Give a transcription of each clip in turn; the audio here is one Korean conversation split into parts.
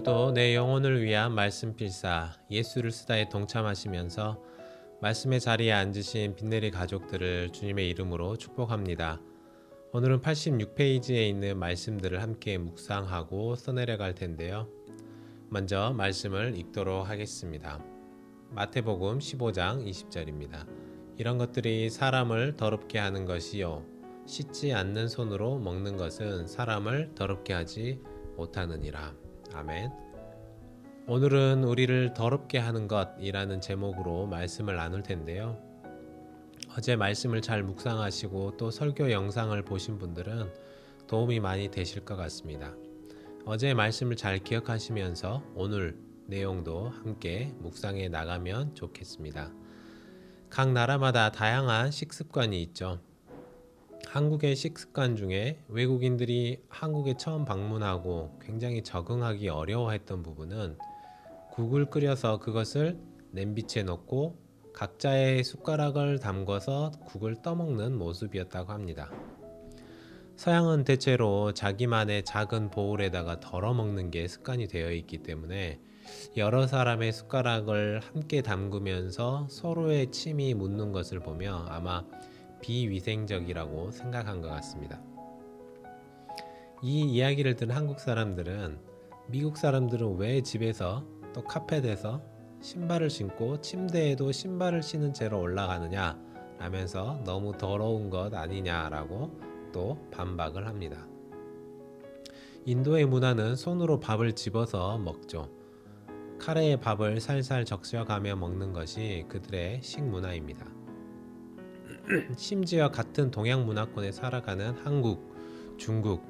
오늘도 내 영혼을 위한 말씀 필사 예수를 쓰다에 동참하시면서 말씀의 자리에 앉으신 빛내리 가족들을 주님의 이름으로 축복합니다. 오늘은 86페이지에 있는 말씀들을 함께 묵상하고 써내려갈 텐데요. 먼저 말씀을 읽도록 하겠습니다. 마태복음 15장 20절입니다. 이런 것들이 사람을 더럽게 하는 것이요 씻지 않는 손으로 먹는 것은 사람을 더럽게 하지 못하느니라. 아멘. 오늘은 우리를 더럽게 하는 것이라는 제목으로 말씀을 나눌 텐데요. 어제 말씀을 잘 묵상하시고 또 설교 영상을 보신 분들은 도움이 많이 되실 것 같습니다. 어제 말씀을 잘 기억하시면서 오늘 내용도 함께 묵상해 나가면 좋겠습니다. 각 나라마다 다양한 식습관이 있죠. 한국의 식습관 중에 외국인들이 한국에 처음 방문하고 굉장히 적응하기 어려워했던 부분은 국을 끓여서 그것을 냄비채 넣고 각자의 숟가락을 담궈서 국을 떠먹는 모습이었다고 합니다. 서양은 대체로 자기만의 작은 보울에다가 덜어 먹는 게 습관이 되어 있기 때문에 여러 사람의 숟가락을 함께 담그면서 서로의 침이 묻는 것을 보며 아마 비위생적이라고 생각한 것 같습니다. 이 이야기를 들은 한국 사람들은 미국 사람들은 왜 집에서 또 카펫에서 신발을 신고 침대에도 신발을 신은 채로 올라가느냐 라면서 너무 더러운 것 아니냐라고 또 반박을 합니다. 인도의 문화는 손으로 밥을 집어서 먹죠. 카레에 밥을 살살 적셔가며 먹는 것이 그들의 식문화입니다. 심지어 같은 동양 문화권에 살아가는 한국, 중국,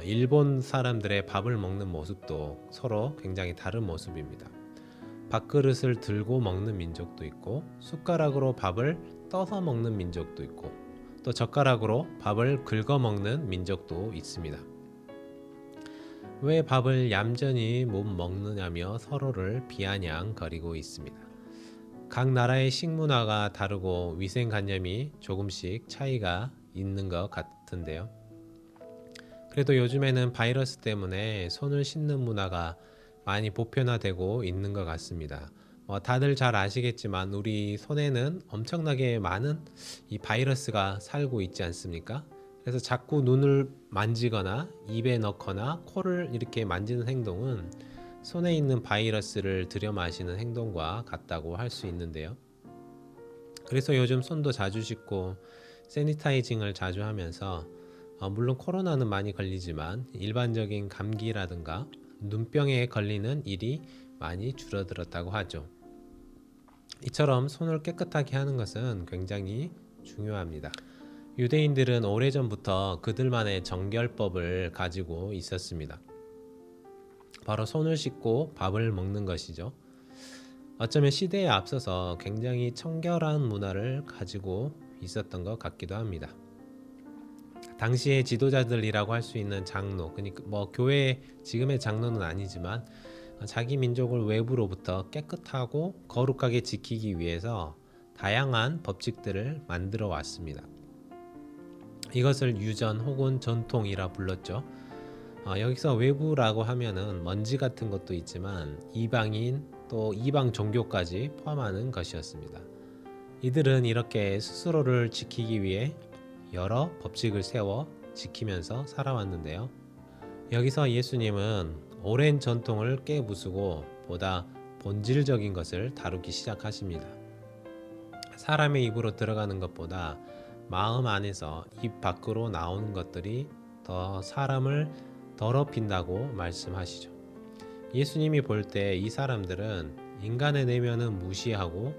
일본 사람들의 밥을 먹는 모습도 서로 굉장히 다른 모습입니다. 밥그릇을 들고 먹는 민족도 있고 숟가락으로 밥을 떠서 먹는 민족도 있고 또 젓가락으로 밥을 긁어 먹는 민족도 있습니다. 왜 밥을 얌전히 못 먹느냐며 서로를 비아냥거리고 있습니다. 각 나라의 식문화가 다르고 위생관념이 조금씩 차이가 있는 것 같은데요. 그래도 요즘에는 바이러스 때문에 손을 씻는 문화가 많이 보편화되고 있는 것 같습니다. 다들 잘 아시겠지만 우리 손에는 엄청나게 많은 이 바이러스가 살고 있지 않습니까? 그래서 자꾸 눈을 만지거나 입에 넣거나 코를 이렇게 만지는 행동은 손에 있는 바이러스를 들여마시는 행동과 같다고 할 수 있는데요. 그래서 요즘 손도 자주 씻고 세니타이징을 자주 하면서 물론 코로나는 많이 걸리지만 일반적인 감기라든가 눈병에 걸리는 일이 많이 줄어들었다고 하죠. 이처럼 손을 깨끗하게 하는 것은 굉장히 중요합니다. 유대인들은 오래전부터 그들만의 정결법을 가지고 있었습니다. 바로 손을 씻고 밥을 먹는 것이죠. 어쩌면 시대에 앞서서 굉장히 청결한 문화를 가지고 있었던 것 같기도 합니다. 당시의 지도자들이라고 할 수 있는 장로, 그러니까 교회 지금의 장로는 아니지만 자기 민족을 외부로부터 깨끗하고 거룩하게 지키기 위해서 다양한 법칙들을 만들어 왔습니다. 이것을 유전 혹은 전통이라 불렀죠. 여기서 외부라고 하면은 먼지 같은 것도 있지만 이방인 또 이방 종교까지 포함하는 것이었습니다. 이들은 이렇게 스스로를 지키기 위해 여러 법칙을 세워 지키면서 살아왔는데요. 여기서 예수님은 오랜 전통을 깨부수고 보다 본질적인 것을 다루기 시작하십니다. 사람의 입으로 들어가는 것보다 마음 안에서 입 밖으로 나오는 것들이 더 사람을 더럽힌다고 말씀하시죠. 예수님이 볼 때 이 사람들은 인간의 내면은 무시하고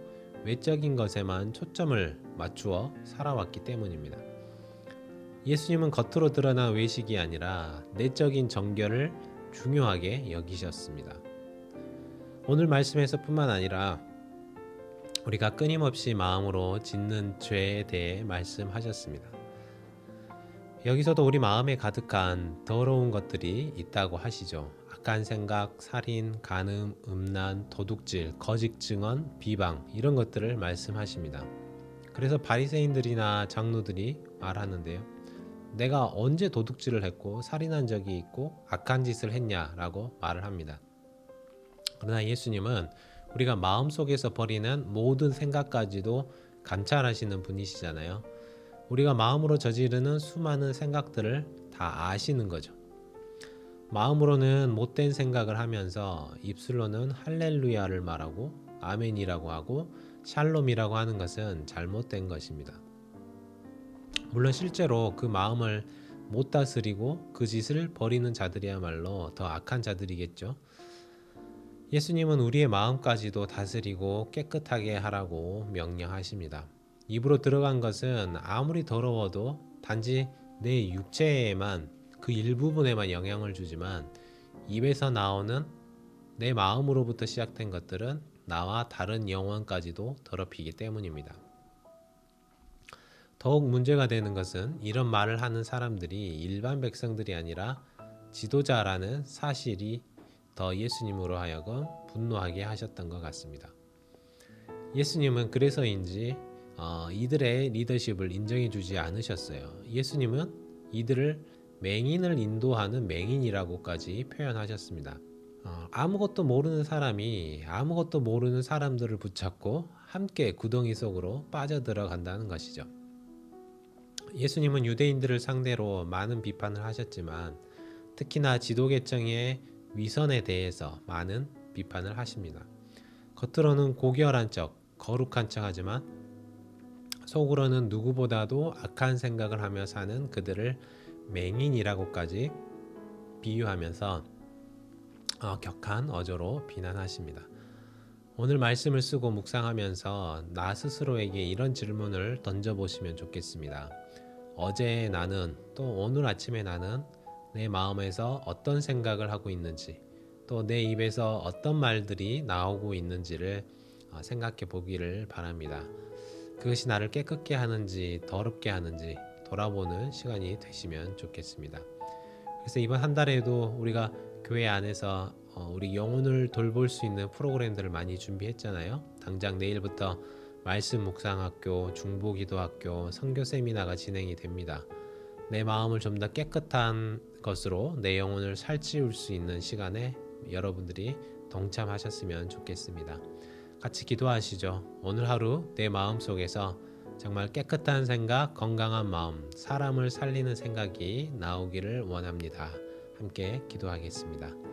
외적인 것에만 초점을 맞추어 살아왔기 때문입니다. 예수님은 겉으로 드러난 외식이 아니라 내적인 정결을 중요하게 여기셨습니다. 오늘 말씀에서 뿐만 아니라 우리가 끊임없이 마음으로 짓는 죄에 대해 말씀하셨습니다. 여기서도 우리 마음에 가득한 더러운 것들이 있다고 하시죠. 악한 생각, 살인, 간음, 음란, 도둑질, 거짓 증언, 비방 이런 것들을 말씀하십니다. 그래서 바리새인들이나 장로들이 말하는데요. 내가 언제 도둑질을 했고 살인한 적이 있고 악한 짓을 했냐라고 말을 합니다. 그러나 예수님은 우리가 마음속에서 버리는 모든 생각까지도 감찰하시는 분이시잖아요. 우리가 마음으로 저지르는 수많은 생각들을 다 아시는 거죠. 마음으로는 못된 생각을 하면서 입술로는 할렐루야를 말하고 아멘이라고 하고 샬롬이라고 하는 것은 잘못된 것입니다. 물론 실제로 그 마음을 못 다스리고 그 짓을 버리는 자들이야말로 더 악한 자들이겠죠. 예수님은 우리의 마음까지도 다스리고 깨끗하게 하라고 명령하십니다. 입으로 들어간 것은 아무리 더러워도 단지 내 육체에만 그 일부분에만 영향을 주지만 입에서 나오는 내 마음으로부터 시작된 것들은 나와 다른 영혼까지도 더럽히기 때문입니다. 더욱 문제가 되는 것은 이런 말을 하는 사람들이 일반 백성들이 아니라 지도자라는 사실이 더 예수님으로 하여금 분노하게 하셨던 것 같습니다. 예수님은 그래서인지 이들의 리더십을 인정해 주지 않으셨어요. 예수님은 이들을 맹인을 인도하는 맹인이라고까지 표현하셨습니다. 아무것도 모르는 사람이 아무것도 모르는 사람들을 붙잡고 함께 구덩이 속으로 빠져들어간다는 것이죠. 예수님은 유대인들을 상대로 많은 비판을 하셨지만 특히나 지도계층의 위선에 대해서 많은 비판을 하십니다. 겉으로는 고결한 척, 거룩한 척 하지만 속으로는 누구보다도 악한 생각을 하며 사는 그들을 맹인이라고까지 비유하면서 격한 어조로 비난하십니다. 오늘 말씀을 쓰고 묵상하면서 나 스스로에게 이런 질문을 던져보시면 좋겠습니다. 어제 나는 또 오늘 아침에 나는 내 마음에서 어떤 생각을 하고 있는지 또 내 입에서 어떤 말들이 나오고 있는지를 생각해 보기를 바랍니다. 그것이 나를 깨끗게 하는지 더럽게 하는지 돌아보는 시간이 되시면 좋겠습니다. 그래서 이번 한 달에도 우리가 교회 안에서 우리 영혼을 돌볼 수 있는 프로그램들을 많이 준비했잖아요. 당장 내일부터 말씀 묵상학교, 중보기도학교, 선교 세미나가 진행이 됩니다. 내 마음을 좀 더 깨끗한 것으로 내 영혼을 살찌울 수 있는 시간에 여러분들이 동참하셨으면 좋겠습니다. 같이 기도하시죠. 오늘 하루 내 마음 속에서 정말 깨끗한 생각, 건강한 마음, 사람을 살리는 생각이 나오기를 원합니다. 함께 기도하겠습니다.